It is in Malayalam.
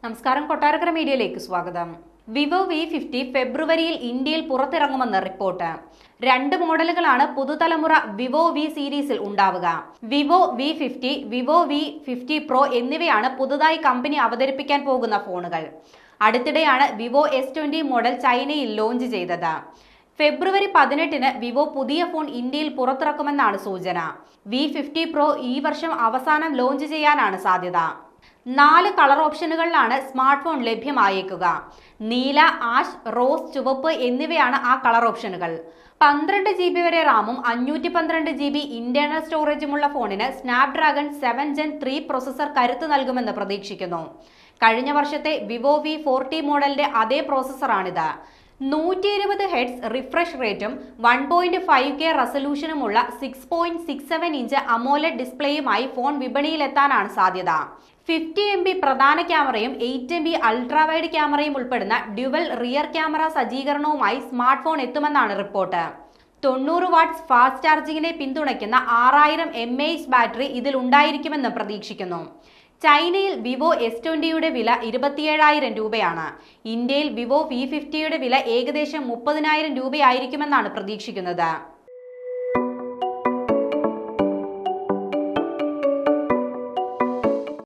നമസ്കാരം, കൊട്ടാരക്കര മീഡിയയിലേക്ക് സ്വാഗതം. വിവോ V50 ഫെബ്രുവരിയിൽ ഇന്ത്യയിൽ പുറത്തിറങ്ങുമെന്ന് റിപ്പോർട്ട്. 2 മോഡലുകളാണ് പുതുതലമുറ വിവോ വി സീരീസിൽ ഉണ്ടാവുക. Vivo V50, Vivo V50 Pro എന്നിവയാണ് പുതുതായി കമ്പനി അവതരിപ്പിക്കാൻ പോകുന്ന ഫോണുകൾ. അടുത്തിടെയാണ് വിവോ S20 മോഡൽ ചൈനയിൽ ലോഞ്ച് ചെയ്തത്. ഫെബ്രുവരി 18-ന് വിവോ പുതിയ ഫോൺ ഇന്ത്യയിൽ പുറത്തിറക്കുമെന്നാണ് സൂചന. V50 Pro ഈ വർഷം അവസാനം ലോഞ്ച് ചെയ്യാനാണ് സാധ്യത. 4 കളർ ഓപ്ഷനുകളിലാണ് സ്മാർട്ട് ഫോൺ ലഭ്യമായേക്കുക. നീല, ആഷ്, റോസ്, ചുവപ്പ് എന്നിവയാണ് ആ കളർ ഓപ്ഷനുകൾ. 12 GB വരെ റാമും 512 GB ഇന്റേണൽ സ്റ്റോറേജുമുള്ള ഫോണിന് സ്നാപ്ഡ്രാഗൺ 7 Gen 3 പ്രൊസസർ കരുത്ത് നൽകുമെന്ന് പ്രതീക്ഷിക്കുന്നു. കഴിഞ്ഞ വർഷത്തെ വിവോ V40 മോഡലിന്റെ അതേ പ്രോസസറാണിത്. 120 Hz റിഫ്രഷ് റേറ്റും 1.5K റെസൊല്യൂഷനുമുള്ള 6.67 ഇഞ്ച് അമോലെഡ് ഡിസ്പ്ലേയുമായി ഫോൺ വിപണിയിലെത്താനാണ് സാധ്യത. 50 MB പ്രധാന ക്യാമറയും 8 MB അൾട്രാ വൈഡ് ക്യാമറയും ഉൾപ്പെടുന്ന ഡ്യുവൽ റിയർ ക്യാമറ സജ്ജീകരണവുമായി സ്മാർട്ട് ഫോൺ എത്തുമെന്നാണ് റിപ്പോർട്ട്. 90 വാട്ട്സ് ഫാസ്റ്റ് ചാർജിങ്ങിനെ പിന്തുണയ്ക്കുന്ന 6000 mAh ബാറ്ററി ഇതിൽ ഉണ്ടായിരിക്കുമെന്ന് പ്രതീക്ഷിക്കുന്നു. ചൈനയിൽ വിവോ S20യുടെ വില 27,000 രൂപയാണ്. ഇന്ത്യയിൽ വിവോ V50യുടെ വില ഏകദേശം 30,000 രൂപയായിരിക്കുമെന്നാണ് പ്രതീക്ഷിക്കുന്നത്.